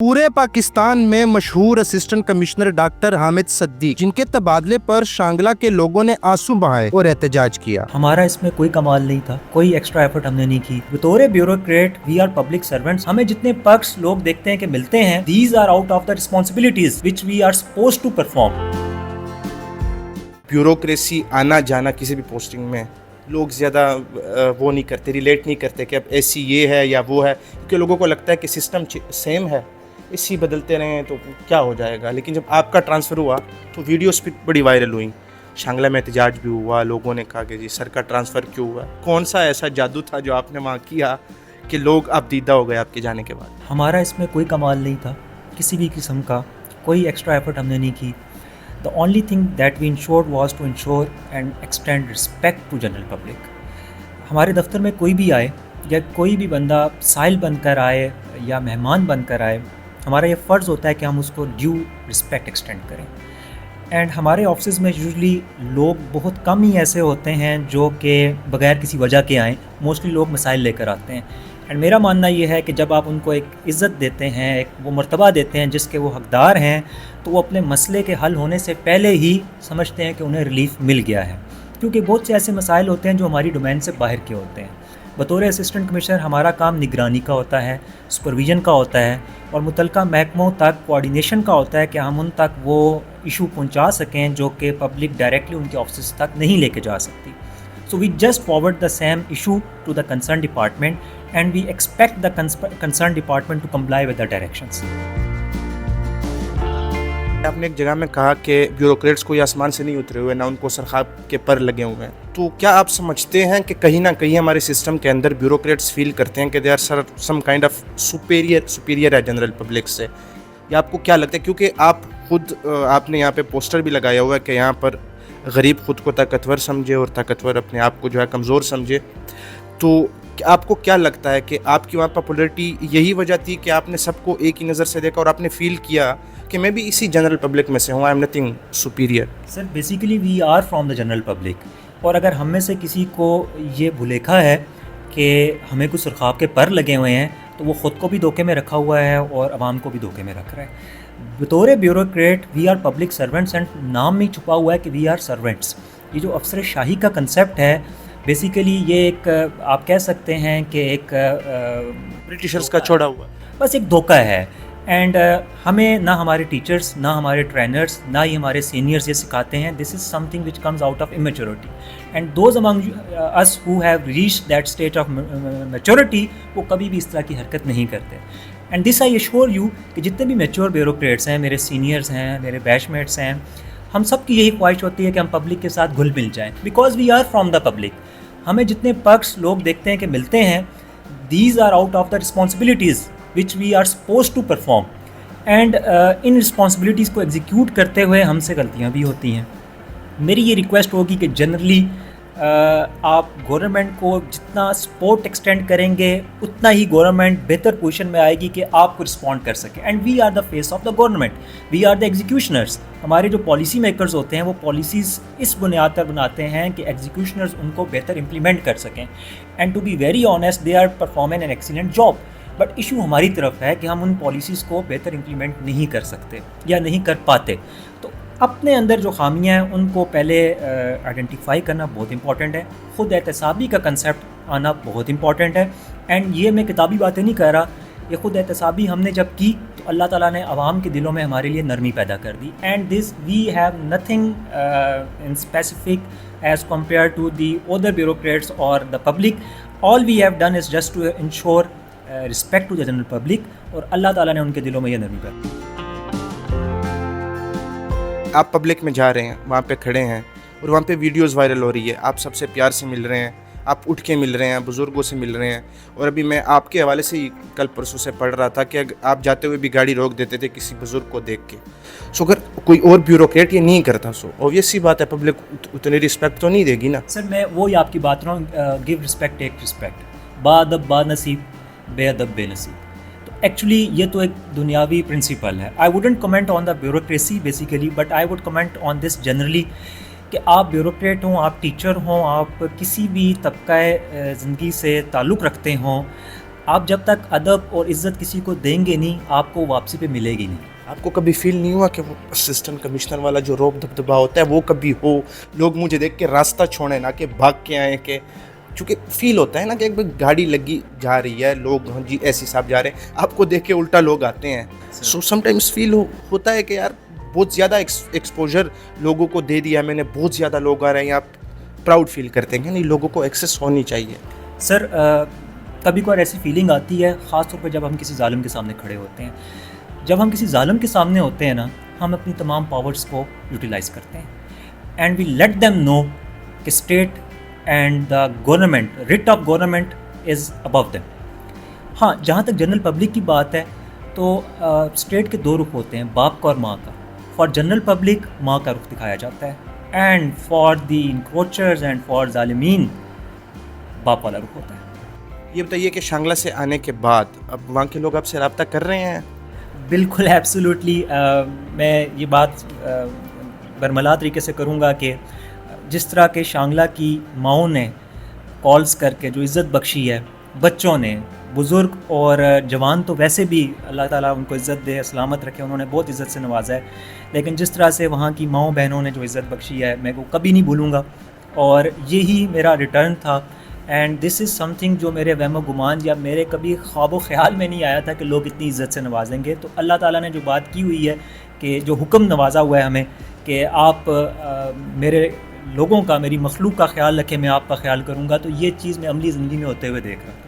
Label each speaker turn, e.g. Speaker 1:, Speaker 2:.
Speaker 1: पूरे पाकिस्तान में मशहूर असिस्टेंट कमिश्नर डॉक्टर हामिद सद्दीक, जिनके तबादले पर शांगला के लोगों ने आंसू बहाए और एहतजाज किया।
Speaker 2: हमारा इसमें कोई कमाल नहीं था, कोई एक्स्ट्रा एफर्ट हमने नहीं की। बतौर bureaucrat we are public servants, हमें जितने पर्क्स लोग देखते हैं कि मिलते हैं, these are out of the responsibilities which we are supposed to perform.
Speaker 1: Bureaucracy आना जाना किसी भी पोस्टिंग में लोग ज़्यादा वो नहीं करते, रिलेट नहीं करते कि अब ऐसी ये है या वो है, क्योंकि लोगों को लगता है कि सिस्टम सेम है, इसी बदलते रहें तो क्या हो जाएगा। लेकिन जब आपका ट्रांसफ़र हुआ तो वीडियोस भी बड़ी वायरल हुई, शांगला में एहतजाज भी हुआ, लोगों ने कहा कि जी सर का ट्रांसफ़र क्यों हुआ, कौन सा ऐसा जादू था जो आपने वहाँ किया कि लोग अब दीदा हो गए आपके जाने के बाद।
Speaker 2: हमारा इसमें कोई कमाल नहीं था, किसी भी किस्म का कोई एक्स्ट्रा एफर्ट हमने नहीं की। The only thing that we ensured was to ensure and extend respect to general public. हमारे दफ्तर में कोई भी आए या कोई भी बंदा साइल बनकर आए या मेहमान बनकर आए, हमारा ये फ़र्ज़ होता है कि हम उसको ड्यू रिस्पेक्ट एक्सटेंड करें। एंड हमारे ऑफिस में यूजुअली लोग बहुत कम ही ऐसे होते हैं जो कि बग़ैर किसी वजह के आएँ, मोस्टली लोग मसाइल लेकर आते हैं। एंड मेरा मानना ये है कि जब आप उनको एक इज़्ज़त देते हैं, एक वो मर्तबा देते हैं जिसके वो हकदार हैं, तो वो अपने मसले के हल होने से पहले ही समझते हैं कि उन्हें रिलीफ़ मिल गया है, क्योंकि बहुत से ऐसे मसाइल होते हैं जो हमारी डोमेन से बाहर के होते हैं। बतौर असिस्टेंट कमिश्नर हमारा काम निगरानी का होता है, सुपरविज़न का होता है और मुतलका महकमों तक कोऑर्डिनेशन का होता है कि हम उन तक वो इशू पहुंचा सकें जो कि पब्लिक डायरेक्टली उनके ऑफिस तक नहीं लेके जा सकती। So we just forward the same issue to the concern department and we expect the concern department to comply with the directions.
Speaker 1: आपने एक जगह में कहा कि ब्यूरोक्रेट्स कोई आसमान से नहीं उतरे हुए, ना उनको सरखाब के पर लगे हुए हैं, तो क्या आप समझते हैं कि कहीं ना कहीं हमारे सिस्टम के अंदर ब्यूरोक्रेट्स फील करते हैं कि they are some kind of superior है जनरल पब्लिक से, या आपको क्या लगता है? क्योंकि आप खुद आपने यहाँ पे पोस्टर भी लगाया हुआ है कि यहाँ पर गरीब खुद को ताकतवर समझे और ताकतवर अपने आप को जो है कमज़ोर समझे, तो आपको क्या लगता है कि आपकी वहाँ पॉपुलरिटी यही वजह थी कि आपने सबको एक ही नज़र से देखा और आपने फील किया कि मैं भी इसी जनरल पब्लिक में से हूँ, I am nothing superior?
Speaker 2: Sir basically we are from the general public, और अगर हम में से किसी को ये भुलेखा है कि हमें कुछ सुरखाब के पर लगे हुए हैं, तो वो ख़ुद को भी धोखे में रखा हुआ है और आवाम को भी धोखे में रख रहा है। बतौर bureaucrat we are public servants, and नाम में छुपा हुआ है कि वी आर सर्वेंट्स। ये जो अफसर शाही का कंसेप्ट है, बेसिकली ये एक आप कह सकते हैं कि एक
Speaker 1: ब्रिटिशर्स का छोड़ा हुआ
Speaker 2: बस एक धोखा है। एंड हमें ना हमारे टीचर्स, ना हमारे ट्रेनर्स, ना ही हमारे सीनियर्स ये सिखाते हैं। This is something which comes out of immaturity, and those among us who have reached that stage of maturity, वो कभी भी इस तरह की हरकत नहीं करते। And this I assure you कि जितने भी मैच्योर ब्यूरोक्रेट्स हैं, मेरे सीनियर्स हैं, मेरे बैचमेट्स हैं, हम सब की यही ख्वाहिश होती है कि हम पब्लिक के साथ घुल मिल जाएँ, because we are from the public. हमें जितने पर्क्स लोग देखते हैं कि मिलते हैं, these are out of the responsibilities which we are supposed to perform, and इन रिस्पॉन्सिबिलिटीज़ को एग्जीक्यूट करते हुए हमसे गलतियाँ भी होती हैं। मेरी ये रिक्वेस्ट होगी कि जनरली आप गवर्नमेंट को जितना सपोर्ट एक्सटेंड करेंगे, उतना ही गवर्नमेंट बेहतर पोजीशन में आएगी कि आपको रिस्पॉन्ड कर सके। And we are the face of the government, we are the executioners. हमारे जो पॉलिसी मेकर्स होते हैं वो पॉलिसीज़ इस बुनियाद पर बनाते हैं कि एग्जीक्यूशनर्स उनको बेहतर इम्प्लीमेंट कर सकें। And to be very honest, they are performing an excellent job, but issue हमारी तरफ है कि हम उन पॉलिसीज़ को बेहतर इम्प्लीमेंट नहीं कर सकते या नहीं कर पाते। तो अपने अंदर जो खामियां हैं उनको पहले आइडेंटिफाई करना बहुत इंपॉर्टेंट है। ख़ुद एहतसाबी का कंसेप्ट आना बहुत इंपॉर्टेंट है। एंड ये मैं किताबी बातें नहीं कर रहा, ये ख़ुद एहतसाबी हमने जब की तो अल्लाह ताला ने आवाम के दिलों में हमारे लिए नरमी पैदा कर दी। And this we have nothing in specific as compare to the other bureaucrats और the public. All we have done is just to ensure respect to the general public, और अल्लाह ताला ने उनके दिलों में ये नरमी कर दी।
Speaker 1: आप पब्लिक में जा रहे हैं, वहाँ पे खड़े हैं और वहाँ पे वीडियोस वायरल हो रही है, आप सबसे प्यार से मिल रहे हैं, आप उठ के मिल रहे हैं, बुज़ुर्गों से मिल रहे हैं। और अभी मैं आपके हवाले से ही कल परसों से पढ़ रहा था कि आप जाते हुए भी गाड़ी रोक देते थे किसी बुज़ुर्ग को देख के। सो अगर कोई और ब्यूरोक्रेट ये नहीं करता, सो ऑब्वियस सी बात है पब्लिक उतनी रिस्पेक्ट तो नहीं देगी ना।
Speaker 2: सर मैं वो ही आपकी बात रहा हूँ, गिव रिस्पेक्ट टेक रिस्पेक्ट, बाअदब बानसीब बेअदब बेनसीब। तो एक्चुअली ये तो एक दुनियावी प्रिंसिपल है। I wouldn't comment on the bureaucracy basically, but I would comment on this generally कि आप ब्यूरोक्रेट हों, आप टीचर हों, आप किसी भी तबका ज़िंदगी से ताल्लुक़ रखते हों, آپ جب تک ادب اور عزت کسی کو دیں گے نہیں آپ کو واپسی پہ ملے گی نہیں.
Speaker 1: آپ کو کبھی فیل نہیں ہوا کہ وہ اسسٹنٹ کمشنر والا جو روب دبدبا ہوتا ہے وہ کبھی ہو, لوگ مجھے دیکھ کے راستہ چھوڑیں نا کہ بھاگ کے آئیں, کہ چونکہ فیل ہوتا ہے نا کہ ایک گاڑی لگی جا رہی ہے, لوگ ہاں جی ایسی صاحب جا رہے ہیں, آپ کو دیکھ کے الٹا لوگ آتے ہیں. سو سم ٹائمس فیل ہوتا ہے کہ یار بہت زیادہ ایکسپوجر لوگوں کو دے دیا میں نے, بہت زیادہ لوگ آ رہے ہیں, آپ پراؤڈ فیل کرتے ہیں کہ نہیں لوگوں کو ایکسیس ہونی چاہیے.
Speaker 2: سر کبھی کبھار ایسی فیلنگ آتی ہے خاص طور پہ جب ہم کسی ظالم کے سامنے کھڑے ہوتے ہیں. جب ہم کسی ظالم کے سامنے ہوتے ہیں نا ہم اپنی تمام پاورز کو یوٹیلائز کرتے ہیں and we let them know کہ state and the government, writ of government is above them. ہاں جہاں تک جنرل پبلک کی بات ہے تو اسٹیٹ کے دو رخ ہوتے ہیں, باپ کا اور ماں کا. فار جنرل پبلک ماں کا رخ دکھایا جاتا ہے and for the encroachers and for ظالمین باپ والا رخ ہوتا ہے.
Speaker 1: یہ بتائیے کہ شانگلہ سے آنے کے بعد اب وہاں کے لوگ آپ سے رابطہ کر رہے ہیں؟
Speaker 2: بالکل ایبسولوٹلی. میں یہ بات برملا طریقے سے کروں گا کہ جس طرح کہ شانگلہ کی ماؤں نے کالز کر کے جو عزت بخشی ہے, بچوں نے, بزرگ اور جوان تو ویسے بھی اللہ تعالیٰ ان کو عزت دے, سلامت رکھے, انہوں نے بہت عزت سے نوازا ہے, لیکن جس طرح سے وہاں کی ماؤں بہنوں نے جو عزت بخشی ہے میں وہ کبھی نہیں بھولوں گا, اور یہی میرا ریٹرن تھا. And this is some thing جو میرے وہم و گمان یا میرے کبھی خواب و خیال میں نہیں آیا تھا کہ لوگ اتنی عزت سے نوازیں گے. تو اللہ تعالیٰ نے جو بات کی ہوئی ہے کہ جو حکم نوازا ہوا ہے ہمیں کہ آپ میرے لوگوں کا, میری مخلوق کا خیال رکھیں, میں آپ کا خیال کروں گا, تو یہ چیز میں عملی زندگی میں ہوتے ہوئے دیکھ رہا ہوں.